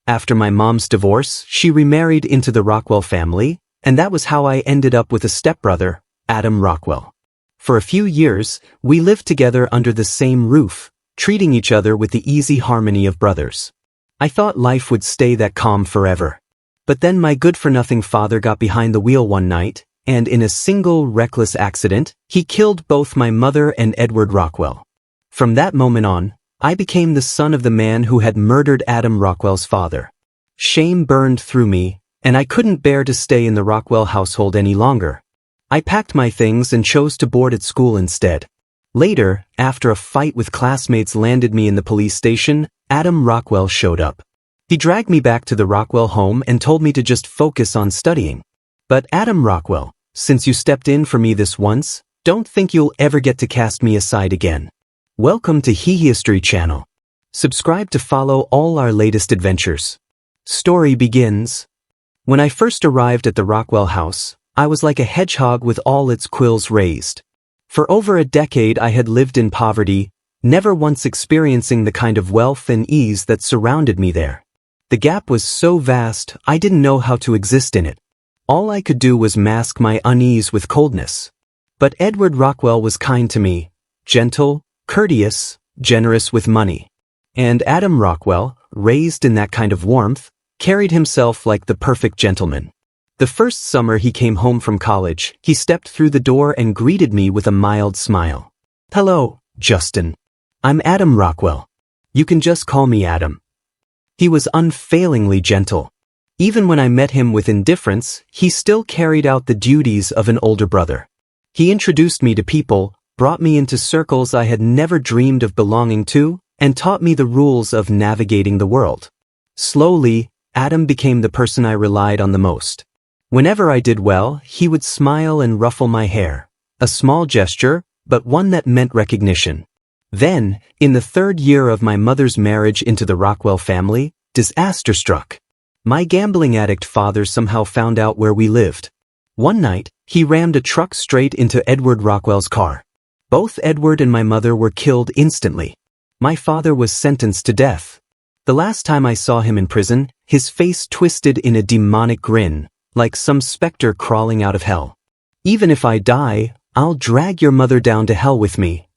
After my mom's divorce, she remarried into the Rockwell family, and that was how I ended up with a stepbrother, Adam Rockwell. For a few years, we lived together under the same roof, treating each other with the easy harmony of brothers. I thought life would stay that calm forever. But then my good-for-nothing father got behind the wheel one night, and in a single reckless accident, he killed both my mother and Edward Rockwell. From that moment on, I became the son of the man who had murdered Adam Rockwell's father. Shame burned through me, and I couldn't bear to stay in the Rockwell household any longer. I packed my things and chose to board at school instead. Later, after a fight with classmates landed me in the police station, Adam Rockwell showed up. He dragged me back to the Rockwell home and told me to just focus on studying. But Adam Rockwell, since you stepped in for me this once, don't think you'll ever get to cast me aside again. Welcome to He History channel. Subscribe to follow all our latest adventures. Story begins. When I first arrived at the Rockwell house, I was like a hedgehog with all its quills raised. For over a decade I had lived in poverty, never once experiencing the kind of wealth and ease that surrounded me there. The gap was so vast, I didn't know how to exist in it. All I could do was mask my unease with coldness. But Edward Rockwell was kind to me, gentle, courteous, generous with money. And Adam Rockwell, raised in that kind of warmth, carried himself like the perfect gentleman. The first summer he came home from college, he stepped through the door and greeted me with a mild smile. "Hello, Justin. I'm Adam Rockwell. You can just call me Adam." He was unfailingly gentle. Even when I met him with indifference, he still carried out the duties of an older brother. He introduced me to people, brought me into circles I had never dreamed of belonging to, and taught me the rules of navigating the world. Slowly, Adam became the person I relied on the most. Whenever I did well, he would smile and ruffle my hair. A small gesture, but one that meant recognition. Then, in the third year of my mother's marriage into the Rockwell family, disaster struck. My gambling addict father somehow found out where we lived. One night, he rammed a truck straight into Edward Rockwell's car. Both Edward and my mother were killed instantly. My father was sentenced to death. The last time I saw him in prison, his face twisted in a demonic grin, like some specter crawling out of hell. "Even if I die, I'll drag your mother down to hell with me."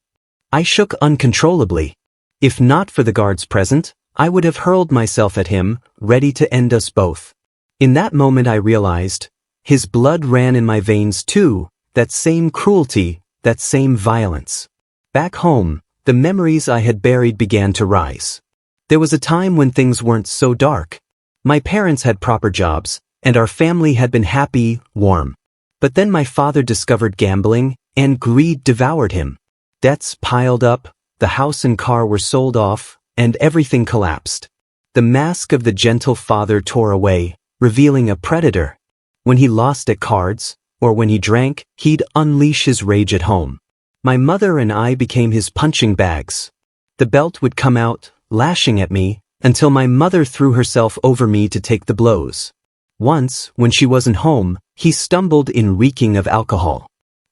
I shook uncontrollably. If not for the guards present, I would have hurled myself at him, ready to end us both. In that moment I realized, his blood ran in my veins too, that same cruelty, that same violence. Back home, the memories I had buried began to rise. There was a time when things weren't so dark. My parents had proper jobs, and our family had been happy, warm. But then my father discovered gambling, and greed devoured him. Debts piled up, the house and car were sold off, and everything collapsed. The mask of the gentle father tore away, revealing a predator. When he lost at cards, or when he drank, he'd unleash his rage at home. My mother and I became his punching bags. The belt would come out, lashing at me, until my mother threw herself over me to take the blows. Once, when she wasn't home, he stumbled in reeking of alcohol.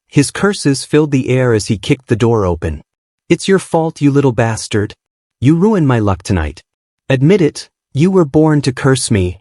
His curses filled the air as he kicked the door open. "It's your fault, you little bastard. You ruined my luck tonight. Admit it, you were born to curse me."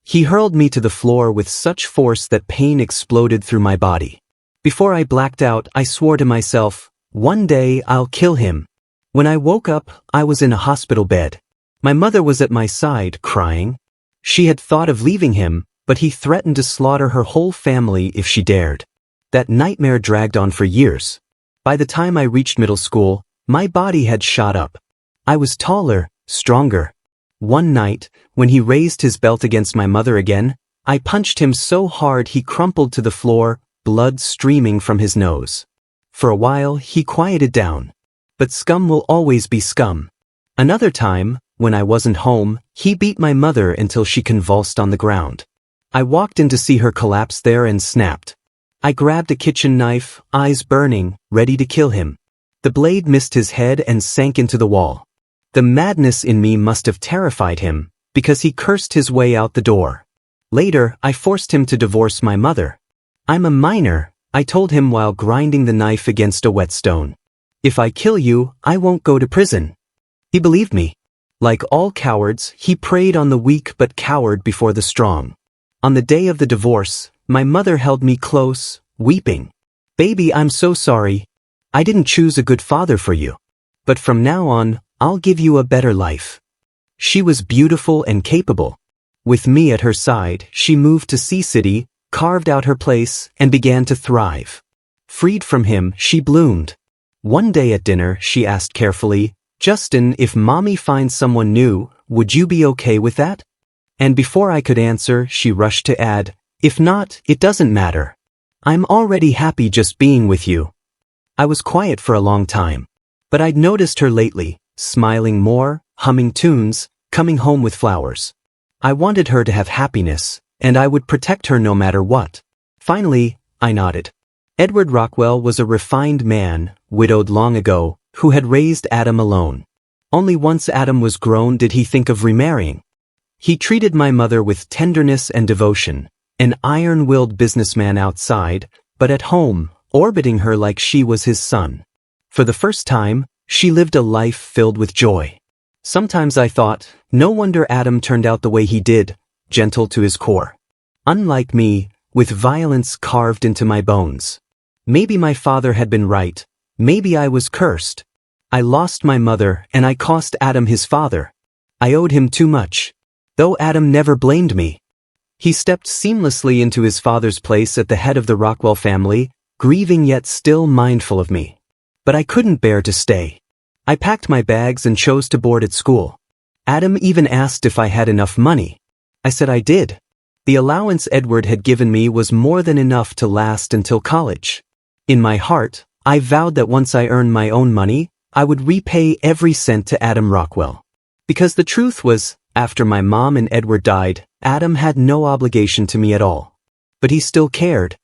He hurled me to the floor with such force that pain exploded through my body. Before I blacked out, I swore to myself, one day I'll kill him. When I woke up, I was in a hospital bed. My mother was at my side, crying. She had thought of leaving him, but he threatened to slaughter her whole family if she dared. That nightmare dragged on for years. By the time I reached middle school, my body had shot up. I was taller, stronger. One night, when he raised his belt against my mother again, I punched him so hard he crumpled to the floor, blood streaming from his nose. For a while, he quieted down. But scum will always be scum. Another time, when I wasn't home, he beat my mother until she convulsed on the ground. I walked in to see her collapse there and snapped. I grabbed a kitchen knife, eyes burning, ready to kill him. The blade missed his head and sank into the wall. The madness in me must have terrified him, because he cursed his way out the door. Later, I forced him to divorce my mother. "I'm a minor," I told him while grinding the knife against a whetstone. "If I kill you, I won't go to prison." He believed me. Like all cowards, he preyed on the weak but cowered before the strong. On the day of the divorce, my mother held me close, weeping. "Baby, I'm so sorry. I didn't choose a good father for you. But from now on, I'll give you a better life." She was beautiful and capable. With me at her side, she moved to Sea City, carved out her place, and began to thrive. Freed from him, she bloomed. One day at dinner, she asked carefully, "Justin, if mommy finds someone new, would you be okay with that?" And before I could answer, she rushed to add, "If not, it doesn't matter. I'm already happy just being with you." I was quiet for a long time. But I'd noticed her lately, smiling more, humming tunes, coming home with flowers. I wanted her to have happiness, and I would protect her no matter what. Finally, I nodded. Edward Rockwell was a refined man, widowed long ago, who had raised Adam alone. Only once Adam was grown did he think of remarrying. He treated my mother with tenderness and devotion, an iron-willed businessman outside, but at home, orbiting her like she was his son. For the first time, she lived a life filled with joy. Sometimes I thought, no wonder Adam turned out the way he did, gentle to his core. Unlike me, with violence carved into my bones. Maybe my father had been right. Maybe I was cursed. I lost my mother and I cost Adam his father. I owed him too much. Though Adam never blamed me. He stepped seamlessly into his father's place at the head of the Rockwell family, grieving yet still mindful of me. But I couldn't bear to stay. I packed my bags and chose to board at school. Adam even asked if I had enough money. I said I did. The allowance Edward had given me was more than enough to last until college. In my heart, I vowed that once I earned my own money, I would repay every cent to Adam Rockwell. Because the truth was, after my mom and Edward died, Adam had no obligation to me at all. But he still cared.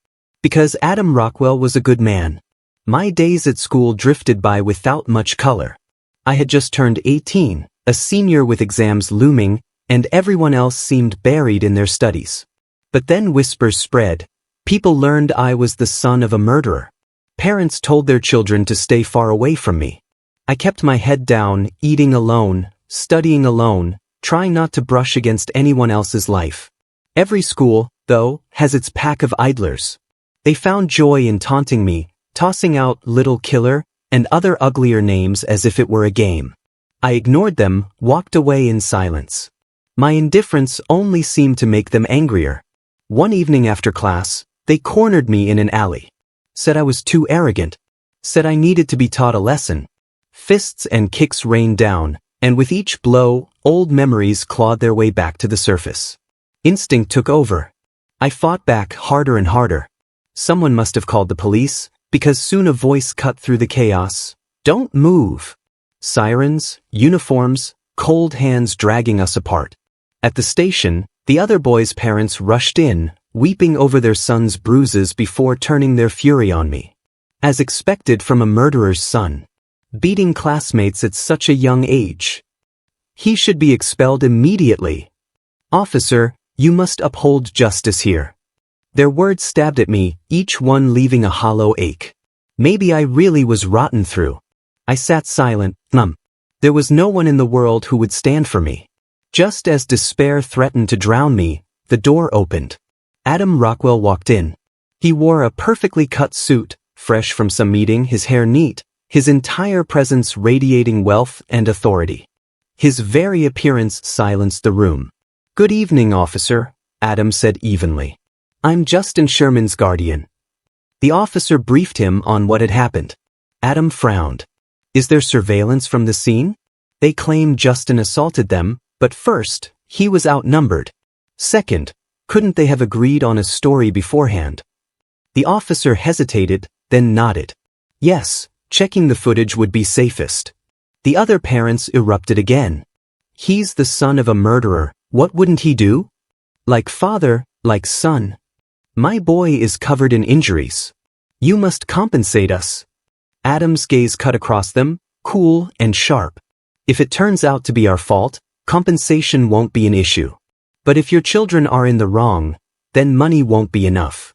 Because Adam Rockwell was a good man. My days at school drifted by without much color. I had just turned 18, a senior with exams looming, and everyone else seemed buried in their studies. But then whispers spread. People learned I was the son of a murderer. Parents told their children to stay far away from me. I kept my head down, eating alone, studying alone, trying not to brush against anyone else's life. Every school, though, has its pack of idlers. They found joy in taunting me, tossing out "little killer" and other uglier names as if it were a game. I ignored them, walked away in silence. My indifference only seemed to make them angrier. One evening after class, they cornered me in an alley. Said I was too arrogant. Said I needed to be taught a lesson. Fists and kicks rained down, and with each blow, old memories clawed their way back to the surface. Instinct took over. I fought back harder and harder. Someone must have called the police, because soon a voice cut through the chaos. "Don't move." Sirens, uniforms, cold hands dragging us apart. At the station, the other boys' parents rushed in, weeping over their son's bruises before turning their fury on me. As expected from a murderer's son. Beating classmates at such a young age. He should be expelled immediately. "Officer, you must uphold justice here." Their words stabbed at me, each one leaving a hollow ache. Maybe I really was rotten through. I sat silent, numb. There was no one in the world who would stand for me. Just as despair threatened to drown me, the door opened. Adam Rockwell walked in. He wore a perfectly cut suit, fresh from some meeting, his hair neat, his entire presence radiating wealth and authority. His very appearance silenced the room. "Good evening, officer," Adam said evenly. "I'm Justin Sherman's guardian." The officer briefed him on what had happened. Adam frowned. "Is there surveillance from the scene? They claim Justin assaulted them, but first, he was outnumbered. Second, couldn't they have agreed on a story beforehand?" The officer hesitated, then nodded. "Yes, checking the footage would be safest." The other parents erupted again. "He's the son of a murderer, what wouldn't he do? Like father, like son. My boy is covered in injuries. You must compensate us." Adam's gaze cut across them, cool and sharp. "If it turns out to be our fault, compensation won't be an issue. But if your children are in the wrong, then money won't be enough."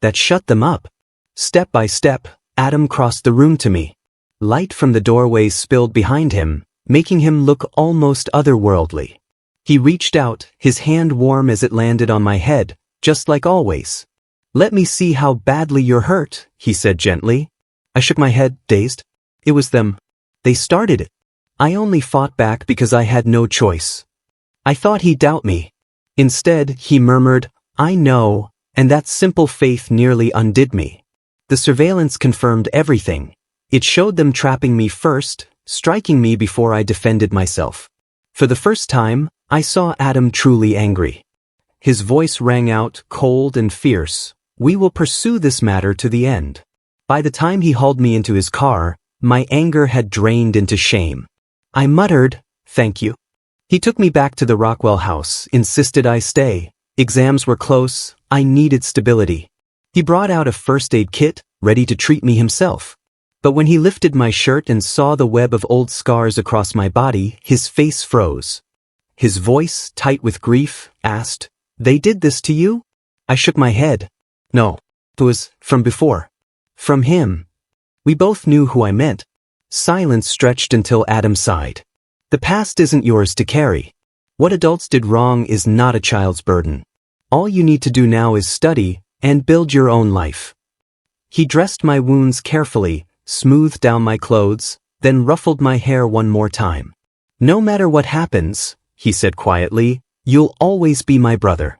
That shut them up. Step by step, Adam crossed the room to me. Light from the doorway spilled behind him, making him look almost otherworldly. He reached out, his hand warm as it landed on my head, just like always. "Let me see how badly you're hurt," he said gently. I shook my head, dazed. "It was them. They started it. I only fought back because I had no choice." I thought he'd doubt me. Instead, he murmured, "I know," and that simple faith nearly undid me. The surveillance confirmed everything. It showed them trapping me first, striking me before I defended myself. For the first time, I saw Adam truly angry. His voice rang out, cold and fierce. "We will pursue this matter to the end." By the time he hauled me into his car, my anger had drained into shame. I muttered, "Thank you." He took me back to the Rockwell house, insisted I stay. Exams were close, I needed stability. He brought out a first aid kit, ready to treat me himself. But when he lifted my shirt and saw the web of old scars across my body, his face froze. His voice, tight with grief, asked, "They did this to you?" I shook my head. "No. It was from before. From him." We both knew who I meant. Silence stretched until Adam sighed. "The past isn't yours to carry. What adults did wrong is not a child's burden. All you need to do now is study and build your own life." He dressed my wounds carefully, smoothed down my clothes, then ruffled my hair one more time. "No matter what happens," he said quietly, "you'll always be my brother."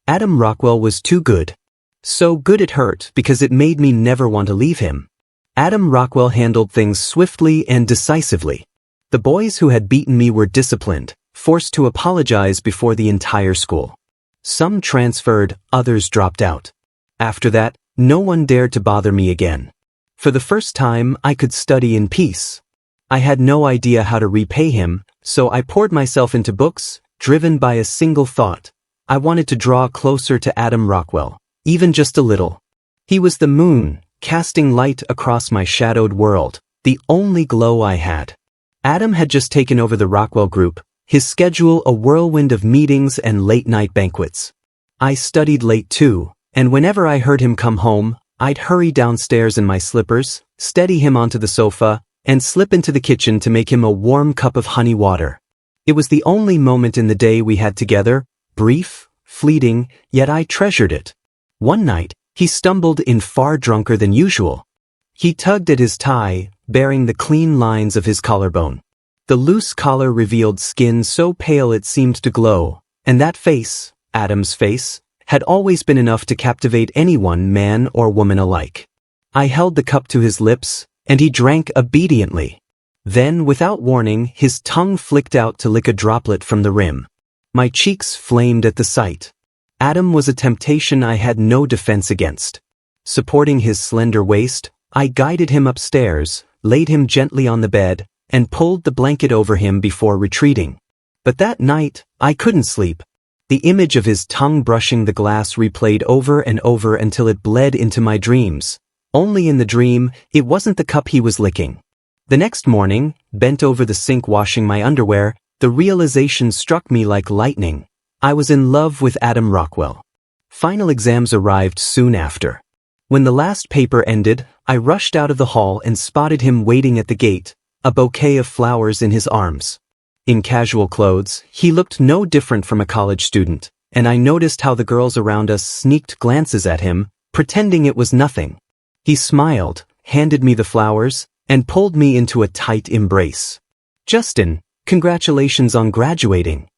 Adam Rockwell was too good. So good it hurt because it made me never want to leave him. Adam Rockwell handled things swiftly and decisively. The boys who had beaten me were disciplined, forced to apologize before the entire school. Some transferred, others dropped out. After that, no one dared to bother me again. For the first time, I could study in peace. I had no idea how to repay him, so I poured myself into books, driven by a single thought. I wanted to draw closer to Adam Rockwell, even just a little. He was the moon, casting light across my shadowed world, the only glow I had. Adam had just taken over the Rockwell group, his schedule a whirlwind of meetings and late-night banquets. I studied late too, and whenever I heard him come home, I'd hurry downstairs in my slippers, steady him onto the sofa, and slip into the kitchen to make him a warm cup of honey water. It was the only moment in the day we had together, brief, fleeting, yet I treasured it. One night, he stumbled in far drunker than usual. He tugged at his tie, bearing the clean lines of his collarbone. The loose collar revealed skin so pale it seemed to glow, and that face, Adam's face, had always been enough to captivate anyone, man or woman alike. I held the cup to his lips, and he drank obediently. Then, without warning, his tongue flicked out to lick a droplet from the rim. My cheeks flamed at the sight. Adam was a temptation I had no defense against. Supporting his slender waist, I guided him upstairs, laid him gently on the bed, and pulled the blanket over him before retreating. But that night, I couldn't sleep. The image of his tongue brushing the glass replayed over and over until it bled into my dreams. Only in the dream, it wasn't the cup he was licking. The next morning, bent over the sink washing my underwear, the realization struck me like lightning. I was in love with Adam Rockwell. Final exams arrived soon after. When the last paper ended, I rushed out of the hall and spotted him waiting at the gate, a bouquet of flowers in his arms. In casual clothes, he looked no different from a college student, and I noticed how the girls around us sneaked glances at him, pretending it was nothing. He smiled, handed me the flowers, and pulled me into a tight embrace. "Justin, congratulations on graduating."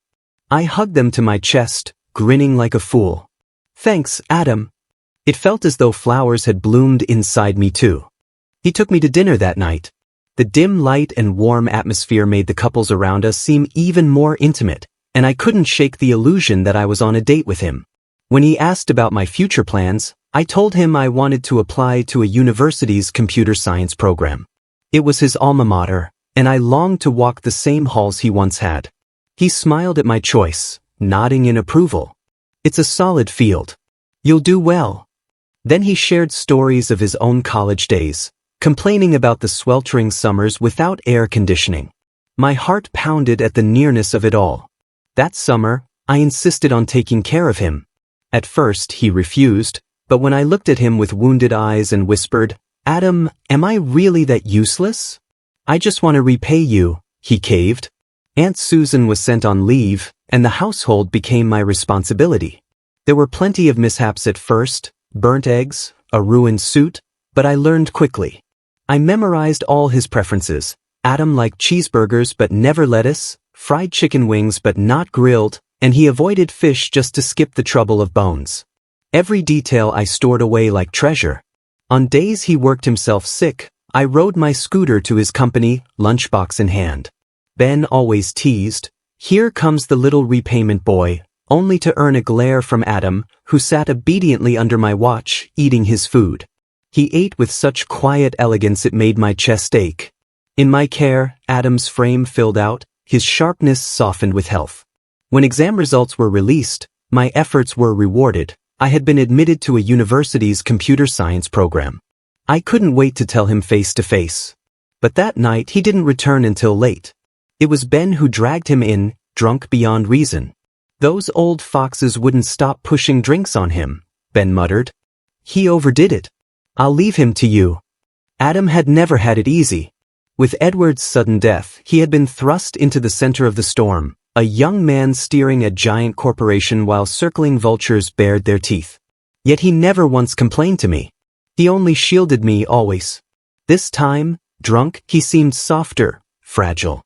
I hugged them to my chest, grinning like a fool. "Thanks, Adam." It felt as though flowers had bloomed inside me too. He took me to dinner that night. The dim light and warm atmosphere made the couples around us seem even more intimate, and I couldn't shake the illusion that I was on a date with him. When he asked about my future plans, I told him I wanted to apply to a university's computer science program. It was his alma mater, and I longed to walk the same halls he once had. He smiled at my choice, nodding in approval. "It's a solid field. You'll do well." Then he shared stories of his own college days, complaining about the sweltering summers without air conditioning. My heart pounded at the nearness of it all. That summer, I insisted on taking care of him. At first, he refused, but when I looked at him with wounded eyes and whispered, "Adam, am I really that useless?" "I just want to repay you," he caved. Aunt Susan was sent on leave, and the household became my responsibility. There were plenty of mishaps at first, burnt eggs, a ruined suit, but I learned quickly. I memorized all his preferences. Adam liked cheeseburgers but never lettuce, fried chicken wings but not grilled, and he avoided fish just to skip the trouble of bones. Every detail I stored away like treasure. On days he worked himself sick, I rode my scooter to his company, lunchbox in hand. Ben always teased, "Here comes the little repayment boy," only to earn a glare from Adam, who sat obediently under my watch, eating his food. He ate with such quiet elegance it made my chest ache. In my care, Adam's frame filled out, his sharpness softened with health. When exam results were released, my efforts were rewarded. I had been admitted to a university's computer science program. I couldn't wait to tell him face to face. But that night he didn't return until late. It was Ben who dragged him in, drunk beyond reason. "Those old foxes wouldn't stop pushing drinks on him," Ben muttered. "He overdid it. I'll leave him to you." Adam had never had it easy. With Edward's sudden death, he had been thrust into the center of the storm, a young man steering a giant corporation while circling vultures bared their teeth. Yet he never once complained to me. He only shielded me always. This time, drunk, he seemed softer, fragile.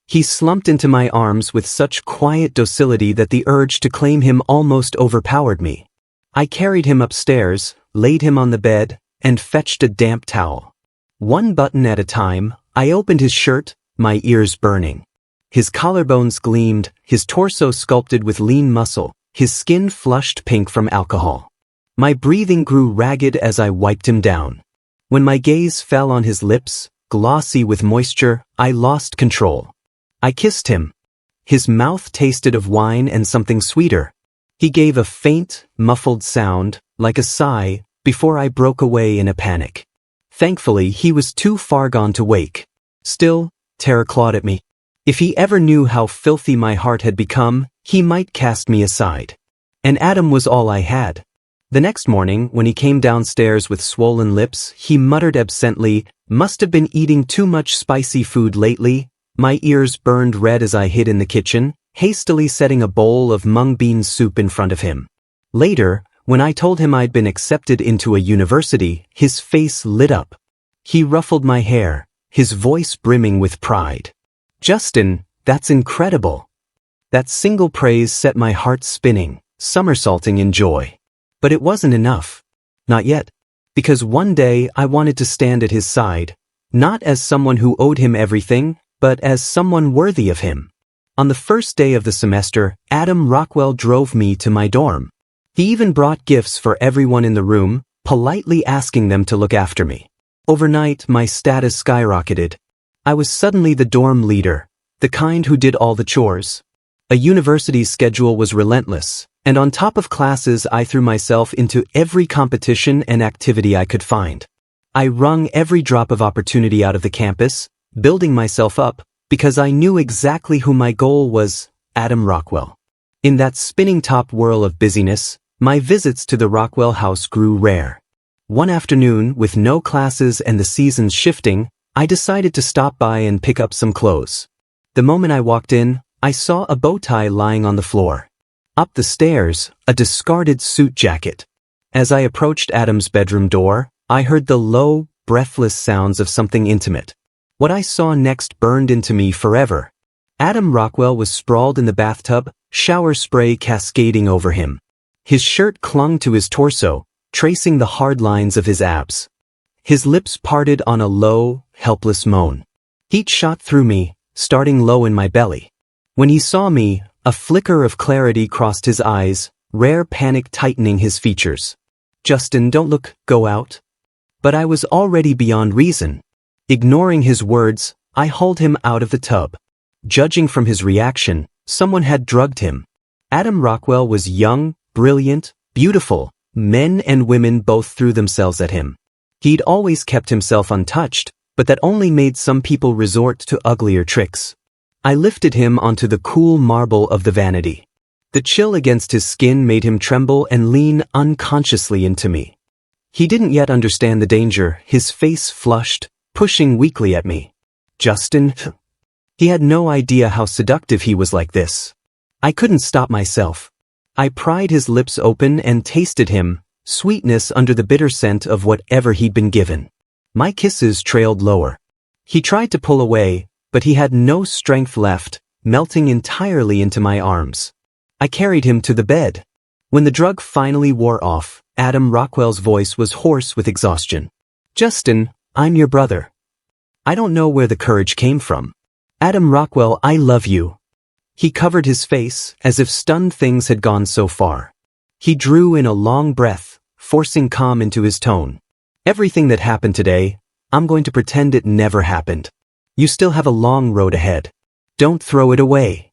He slumped into my arms with such quiet docility that the urge to claim him almost overpowered me. I carried him upstairs, laid him on the bed, and fetched a damp towel. One button at a time, I opened his shirt, my ears burning. His collarbones gleamed, his torso sculpted with lean muscle, his skin flushed pink from alcohol. My breathing grew ragged as I wiped him down. When my gaze fell on his lips, glossy with moisture, I lost control. I kissed him. His mouth tasted of wine and something sweeter. He gave a faint, muffled sound, like a sigh, before I broke away in a panic. Thankfully, he was too far gone to wake. Still, terror clawed at me. If he ever knew how filthy my heart had become, he might cast me aside. And Adam was all I had. The next morning, when he came downstairs with swollen lips, he muttered absently, "Must have been eating too much spicy food lately." My ears burned red as I hid in the kitchen, hastily setting a bowl of mung bean soup in front of him. Later, when I told him I'd been accepted into a university, his face lit up. He ruffled my hair, his voice brimming with pride. "Justin, that's incredible." That single praise set my heart spinning, somersaulting in joy. But it wasn't enough. Not yet. Because one day I wanted to stand at his side, not as someone who owed him everything, but as someone worthy of him. On the first day of the semester, Adam Rockwell drove me to my dorm. He even brought gifts for everyone in the room, politely asking them to look after me. Overnight, my status skyrocketed. I was suddenly the dorm leader, the kind who did all the chores. A university's schedule was relentless, and on top of classes I threw myself into every competition and activity I could find. I wrung every drop of opportunity out of the campus, building myself up, because I knew exactly who my goal was, Adam Rockwell. In that spinning top whirl of busyness, my visits to the Rockwell house grew rare. One afternoon, with no classes and the seasons shifting, I decided to stop by and pick up some clothes. The moment I walked in, I saw a bow tie lying on the floor. Up the stairs, a discarded suit jacket. As I approached Adam's bedroom door, I heard the low, breathless sounds of something intimate. What I saw next burned into me forever. Adam Rockwell was sprawled in the bathtub, shower spray cascading over him. His shirt clung to his torso, tracing the hard lines of his abs. His lips parted on a low, helpless moan. Heat shot through me, starting low in my belly. When he saw me, a flicker of clarity crossed his eyes, rare panic tightening his features. "Justin, don't look, go out." But I was already beyond reason. Ignoring his words, I hauled him out of the tub. Judging from his reaction, someone had drugged him. Adam Rockwell was young, brilliant, beautiful. Men and women both threw themselves at him. He'd always kept himself untouched, but that only made some people resort to uglier tricks. I lifted him onto the cool marble of the vanity. The chill against his skin made him tremble and lean unconsciously into me. He didn't yet understand the danger, his face flushed, pushing weakly at me. "Justin." He had no idea how seductive he was like this. I couldn't stop myself. I pried his lips open and tasted him, sweetness under the bitter scent of whatever he'd been given. My kisses trailed lower. He tried to pull away, but he had no strength left, melting entirely into my arms. I carried him to the bed. When the drug finally wore off, Adam Rockwell's voice was hoarse with exhaustion. "Justin, I'm your brother." I don't know where the courage came from. "Adam Rockwell, I love you." He covered his face, as if stunned things had gone so far. He drew in a long breath, forcing calm into his tone. "Everything that happened today, I'm going to pretend it never happened. You still have a long road ahead. Don't throw it away."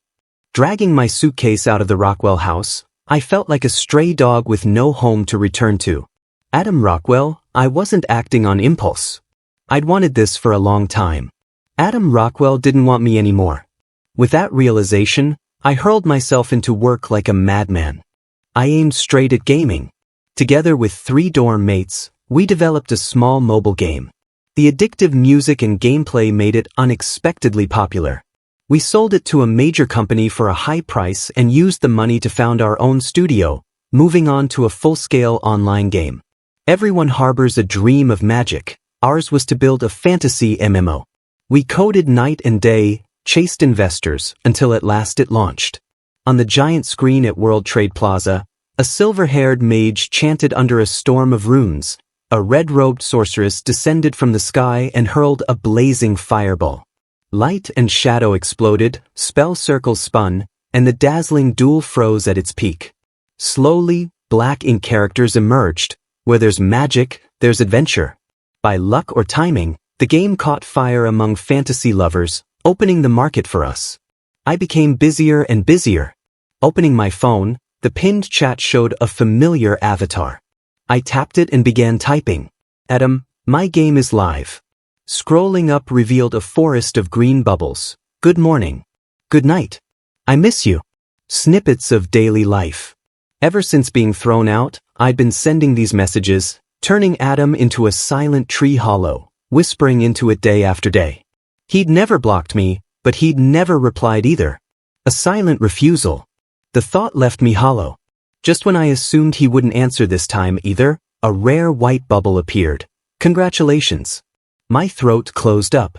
Dragging my suitcase out of the Rockwell house, I felt like a stray dog with no home to return to. Adam Rockwell, I wasn't acting on impulse. I'd wanted this for a long time. Adam Rockwell didn't want me anymore. With that realization, I hurled myself into work like a madman. I aimed straight at gaming. Together with 3 dorm mates, we developed a small mobile game. The addictive music and gameplay made it unexpectedly popular. We sold it to a major company for a high price and used the money to found our own studio, moving on to a full-scale online game. Everyone harbors a dream of magic. Ours was to build a fantasy MMO. We coded night and day, chased investors, until at last it launched. On the giant screen at World Trade Plaza, a silver-haired mage chanted under a storm of runes. A red-robed sorceress descended from the sky and hurled a blazing fireball. Light and shadow exploded, spell circles spun, and the dazzling duel froze at its peak. Slowly, black ink characters emerged. Where there's magic, there's adventure. By luck or timing, the game caught fire among fantasy lovers, opening the market for us. I became busier and busier. Opening my phone, the pinned chat showed a familiar avatar. I tapped it and began typing. "Adam, my game is live." Scrolling up revealed a forest of green bubbles. "Good morning." "Good night." "I miss you." Snippets of daily life. Ever since being thrown out, I'd been sending these messages, turning Adam into a silent tree hollow, whispering into it day after day. He'd never blocked me, but he'd never replied either. A silent refusal. The thought left me hollow. Just when I assumed he wouldn't answer this time either, a rare white bubble appeared. "Congratulations." My throat closed up.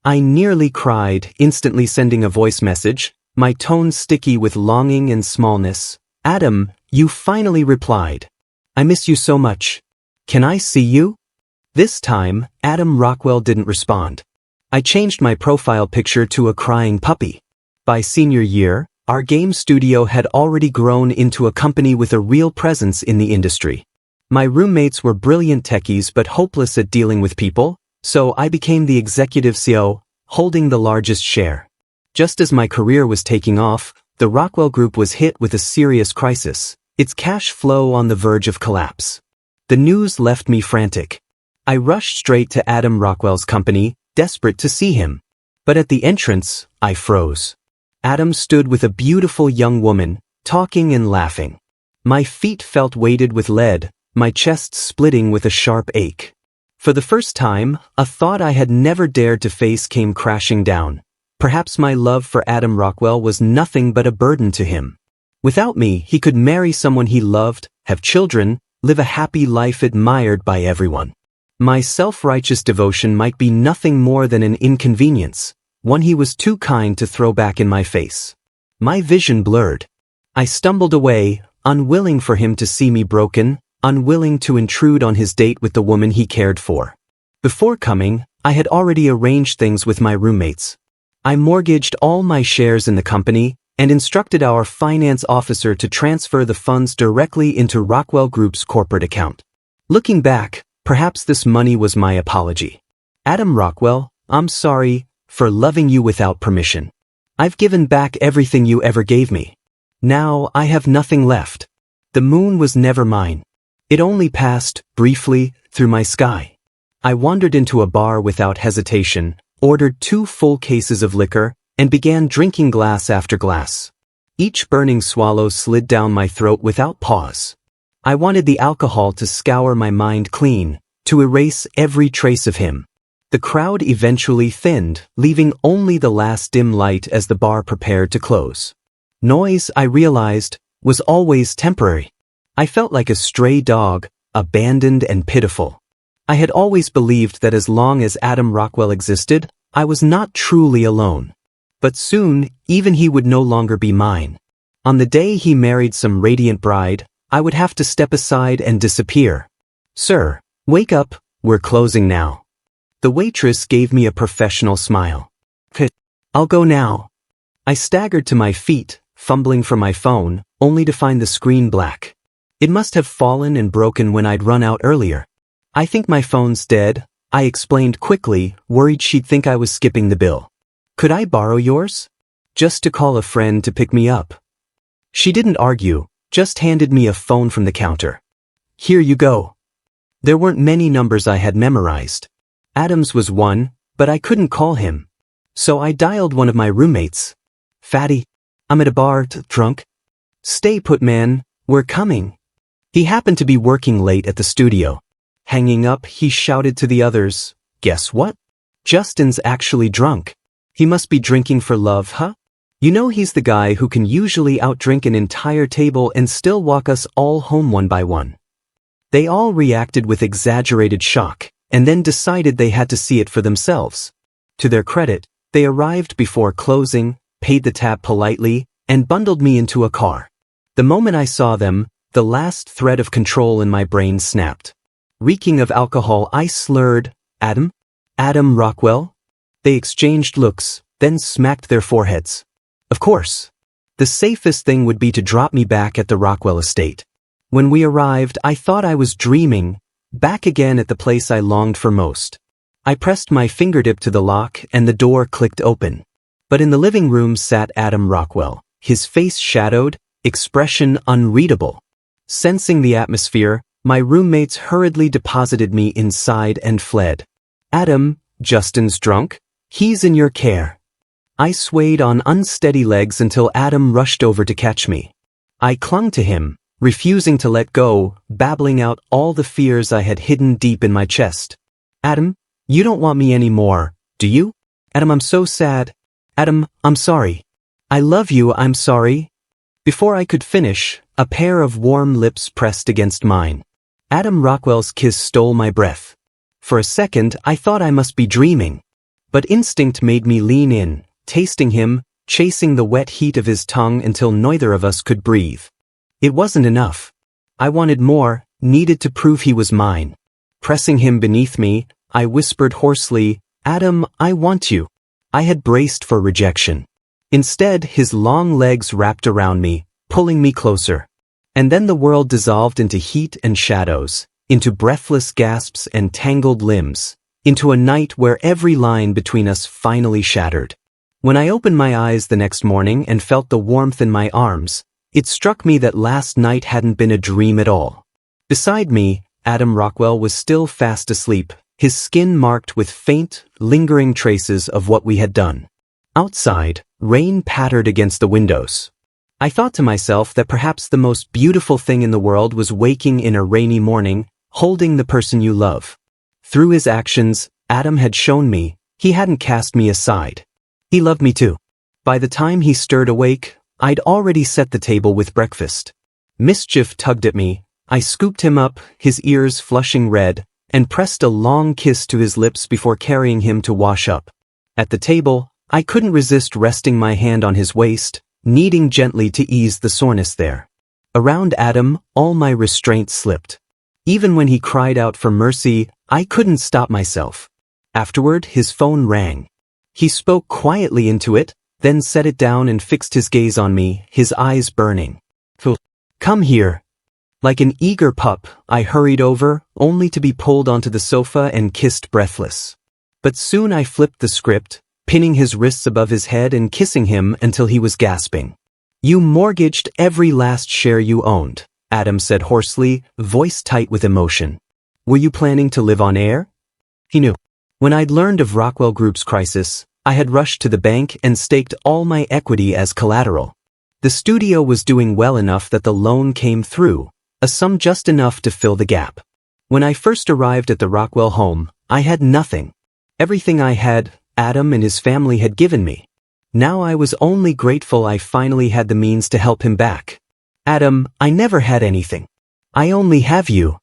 I nearly cried, instantly sending a voice message, my tone sticky with longing and smallness. "Adam, you finally replied. I miss you so much. Can I see you?" This time, Adam Rockwell didn't respond. I changed my profile picture to a crying puppy. By senior year, our game studio had already grown into a company with a real presence in the industry. My roommates were brilliant techies but hopeless at dealing with people, so I became the executive CEO, holding the largest share. Just as my career was taking off, the Rockwell Group was hit with a serious crisis, its cash flow on the verge of collapse. The news left me frantic. I rushed straight to Adam Rockwell's company, desperate to see him. But at the entrance, I froze. Adam stood with a beautiful young woman, talking and laughing. My feet felt weighted with lead, my chest splitting with a sharp ache. For the first time, a thought I had never dared to face came crashing down. Perhaps my love for Adam Rockwell was nothing but a burden to him. Without me, he could marry someone he loved, have children, live a happy life admired by everyone. My self-righteous devotion might be nothing more than an inconvenience, one he was too kind to throw back in my face. My vision blurred. I stumbled away, unwilling for him to see me broken, unwilling to intrude on his date with the woman he cared for. Before coming, I had already arranged things with my roommates. I mortgaged all my shares in the company and instructed our finance officer to transfer the funds directly into Rockwell Group's corporate account. Looking back, perhaps this money was my apology. Adam Rockwell, I'm sorry for loving you without permission. I've given back everything you ever gave me. Now I have nothing left. The moon was never mine. It only passed, briefly, through my sky. I wandered into a bar without hesitation, ordered 2 full cases of liquor, and began drinking glass after glass. Each burning swallow slid down my throat without pause. I wanted the alcohol to scour my mind clean, to erase every trace of him. The crowd eventually thinned, leaving only the last dim light as the bar prepared to close. Noise, I realized, was always temporary. I felt like a stray dog, abandoned and pitiful. I had always believed that as long as Adam Rockwell existed, I was not truly alone. But soon, even he would no longer be mine. On the day he married some radiant bride, I would have to step aside and disappear. "Sir, wake up, we're closing now." The waitress gave me a professional smile. "I'll go now." I staggered to my feet, fumbling for my phone, only to find the screen black. It must have fallen and broken when I'd run out earlier. "I think my phone's dead," I explained quickly, worried she'd think I was skipping the bill. "Could I borrow yours? Just to call a friend to pick me up." She didn't argue, just handed me a phone from the counter. "Here you go." There weren't many numbers I had memorized. Adam's was one, but I couldn't call him. So I dialed one of my roommates. "Fatty, I'm at a bar, drunk. Stay put, man, we're coming." He happened to be working late at the studio. Hanging up, he shouted to the others, "Guess what? Justin's actually drunk. He must be drinking for love, huh? You know he's the guy who can usually outdrink an entire table and still walk us all home one by one." They all reacted with exaggerated shock, and then decided they had to see it for themselves. To their credit, they arrived before closing, paid the tab politely, and bundled me into a car. The moment I saw them, the last thread of control in my brain snapped. Reeking of alcohol, I slurred, "Adam? Adam Rockwell?" They exchanged looks, then smacked their foreheads. Of course. The safest thing would be to drop me back at the Rockwell estate. When we arrived, I thought I was dreaming, back again at the place I longed for most. I pressed my fingertip to the lock and the door clicked open. But in the living room sat Adam Rockwell, his face shadowed, expression unreadable. Sensing the atmosphere, my roommates hurriedly deposited me inside and fled. "Adam, Justin's drunk. He's in your care." I swayed on unsteady legs until Adam rushed over to catch me. I clung to him, refusing to let go, babbling out all the fears I had hidden deep in my chest. "Adam, you don't want me anymore, do you? Adam, I'm so sad. Adam, I'm sorry. I love you, I'm sorry." Before I could finish, a pair of warm lips pressed against mine. Adam Rockwell's kiss stole my breath. For a second, I thought I must be dreaming. But instinct made me lean in, tasting him, chasing the wet heat of his tongue until neither of us could breathe. It wasn't enough. I wanted more, needed to prove he was mine. Pressing him beneath me, I whispered hoarsely, "Adam, I want you." I had braced for rejection. Instead, his long legs wrapped around me, pulling me closer. And then the world dissolved into heat and shadows, into breathless gasps and tangled limbs, into a night where every line between us finally shattered. When I opened my eyes the next morning and felt the warmth in my arms, it struck me that last night hadn't been a dream at all. Beside me, Adam Rockwell was still fast asleep, his skin marked with faint, lingering traces of what we had done. Outside, rain pattered against the windows. I thought to myself that perhaps the most beautiful thing in the world was waking in a rainy morning, holding the person you love. Through his actions, Adam had shown me, he hadn't cast me aside. He loved me too. By the time he stirred awake, I'd already set the table with breakfast. Mischief tugged at me. I scooped him up, his ears flushing red, and pressed a long kiss to his lips before carrying him to wash up. At the table, I couldn't resist resting my hand on his waist, kneading gently to ease the soreness there. Around Adam, all my restraint slipped. Even when he cried out for mercy, I couldn't stop myself. Afterward, his phone rang. He spoke quietly into it, then set it down and fixed his gaze on me, his eyes burning. "Come here." Like an eager pup, I hurried over, only to be pulled onto the sofa and kissed breathless. But soon I flipped the script, pinning his wrists above his head and kissing him until he was gasping. "You mortgaged every last share you owned," Adam said hoarsely, voice tight with emotion. "Were you planning to live on air?" He knew. When I'd learned of Rockwell Group's crisis, I had rushed to the bank and staked all my equity as collateral. The studio was doing well enough that the loan came through, a sum just enough to fill the gap. When I first arrived at the Rockwell home, I had nothing. Everything I had, Adam and his family had given me. Now I was only grateful I finally had the means to help him back. Adam, I never had anything. I only have you.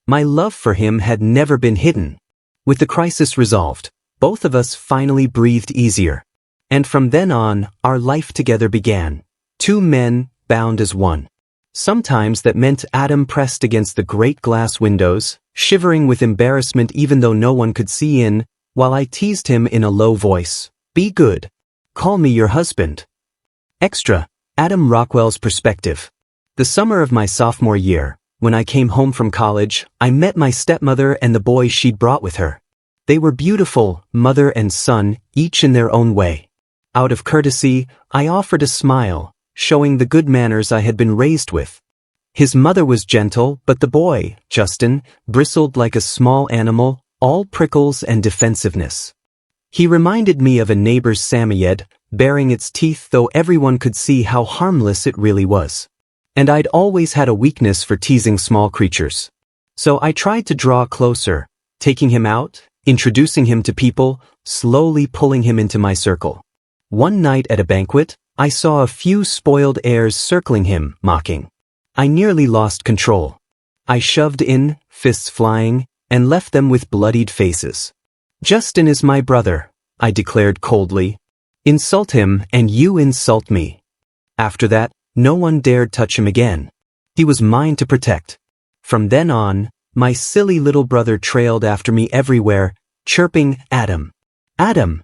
My love for him had never been hidden. With the crisis resolved, both of us finally breathed easier. And from then on, our life together began. Two men, bound as one. Sometimes that meant Adam pressed against the great glass windows, shivering with embarrassment even though no one could see in, while I teased him in a low voice. Be good. Call me your husband. Extra, Adam Rockwell's perspective. The summer of my sophomore year, when I came home from college, I met my stepmother and the boy she'd brought with her. They were beautiful, mother and son, each in their own way. Out of courtesy, I offered a smile, showing the good manners I had been raised with. His mother was gentle, but the boy, Justin, bristled like a small animal, all prickles and defensiveness. He reminded me of a neighbor's samoyed, baring its teeth though everyone could see how harmless it really was. And I'd always had a weakness for teasing small creatures. So I tried to draw closer, taking him out, introducing him to people, slowly pulling him into my circle. One night at a banquet, I saw a few spoiled heirs circling him, mocking. I nearly lost control. I shoved in, fists flying, and left them with bloodied faces. Justin is my brother, I declared coldly. Insult him and you insult me. After that, no one dared touch him again. He was mine to protect. From then on, my silly little brother trailed after me everywhere, chirping, Adam. Adam.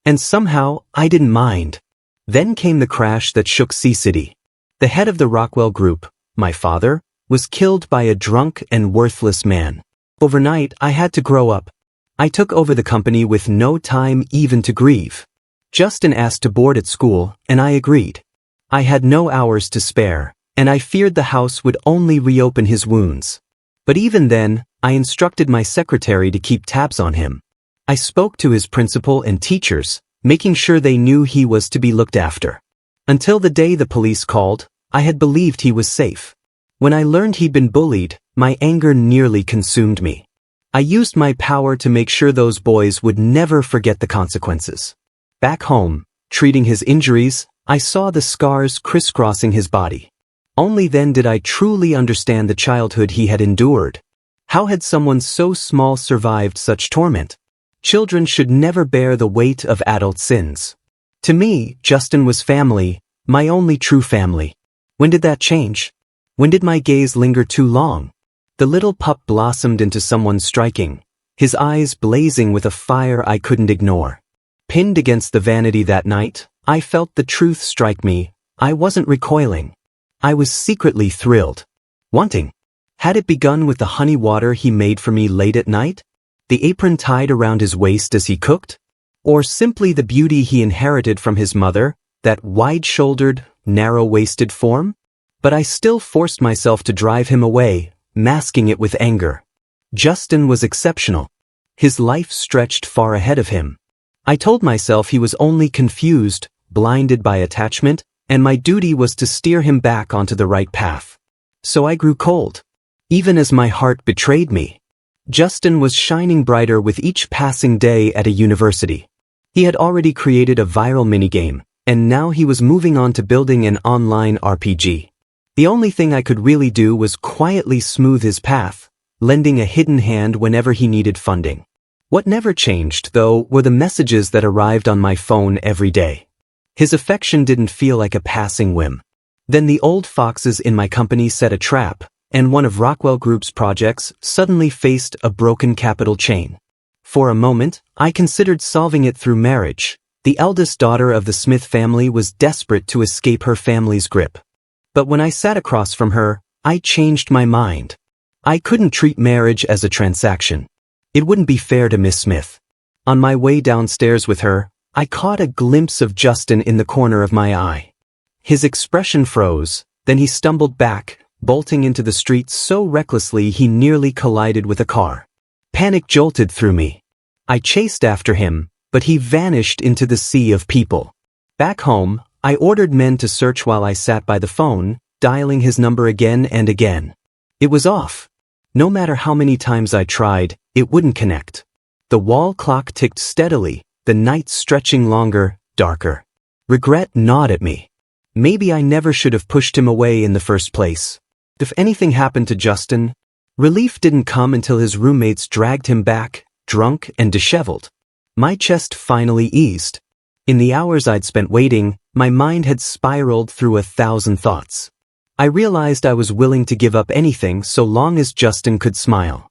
And somehow, I didn't mind. Then came the crash that shook C-City. The head of the Rockwell group, my father, was killed by a drunk and worthless man. Overnight, I had to grow up. I took over the company with no time even to grieve. Justin asked to board at school, and I agreed. I had no hours to spare, and I feared the house would only reopen his wounds. But even then, I instructed my secretary to keep tabs on him. I spoke to his principal and teachers, making sure they knew he was to be looked after. Until the day the police called, I had believed he was safe. When I learned he'd been bullied, my anger nearly consumed me. I used my power to make sure those boys would never forget the consequences. Back home, treating his injuries, I saw the scars crisscrossing his body. Only then did I truly understand the childhood he had endured. How had someone so small survived such torment? Children should never bear the weight of adult sins. To me, Justin was family, my only true family. When did that change? When did my gaze linger too long? The little pup blossomed into someone striking, his eyes blazing with a fire I couldn't ignore. Pinned against the vanity that night, I felt the truth strike me. I wasn't recoiling. I was secretly thrilled. Wanting. Had it begun with the honey water he made for me late at night? The apron tied around his waist as he cooked? Or simply the beauty he inherited from his mother, that wide-shouldered, narrow-waisted form? But I still forced myself to drive him away, masking it with anger. Justin was exceptional. His life stretched far ahead of him. I told myself he was only confused, blinded by attachment, and my duty was to steer him back onto the right path. So I grew cold. Even as my heart betrayed me. Justin was shining brighter with each passing day at a university. He had already created a viral minigame, and now he was moving on to building an online RPG. The only thing I could really do was quietly smooth his path, lending a hidden hand whenever he needed funding. What never changed, though, were the messages that arrived on my phone every day. His affection didn't feel like a passing whim. Then the old foxes in my company set a trap, and one of Rockwell Group's projects suddenly faced a broken capital chain. For a moment, I considered solving it through marriage. The eldest daughter of the Smith family was desperate to escape her family's grip. But when I sat across from her, I changed my mind. I couldn't treat marriage as a transaction. It wouldn't be fair to Miss Smith. On my way downstairs with her, I caught a glimpse of Justin in the corner of my eye. His expression froze, then he stumbled back, bolting into the street so recklessly he nearly collided with a car. Panic jolted through me. I chased after him, but he vanished into the sea of people. Back home, I ordered men to search while I sat by the phone, dialing his number again and again. It was off. No matter how many times I tried, it wouldn't connect. The wall clock ticked steadily, the night stretching longer, darker. Regret gnawed at me. Maybe I never should have pushed him away in the first place. If anything happened to Justin, relief didn't come until his roommates dragged him back, drunk and disheveled. My chest finally eased. In the hours I'd spent waiting, my mind had spiraled through 1,000 thoughts. I realized I was willing to give up anything so long as Justin could smile.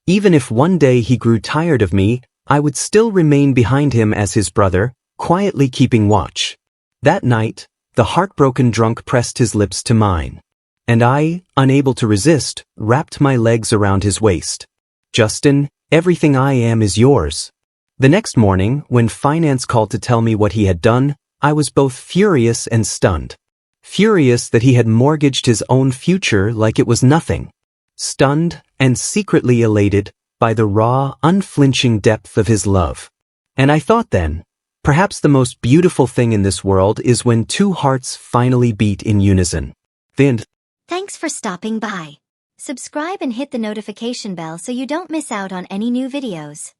Even if one day he grew tired of me, I would still remain behind him as his brother, quietly keeping watch. That night, the heartbroken drunk pressed his lips to mine. And I, unable to resist, wrapped my legs around his waist. Justin, everything I am is yours. The next morning, when finance called to tell me what he had done, I was both furious and stunned. Furious that he had mortgaged his own future like it was nothing. Stunned and secretly elated by the raw, unflinching depth of his love. And I thought then, perhaps the most beautiful thing in this world is when two hearts finally beat in unison. The end. Thanks for stopping by. Subscribe and hit the notification bell so you don't miss out on any new videos.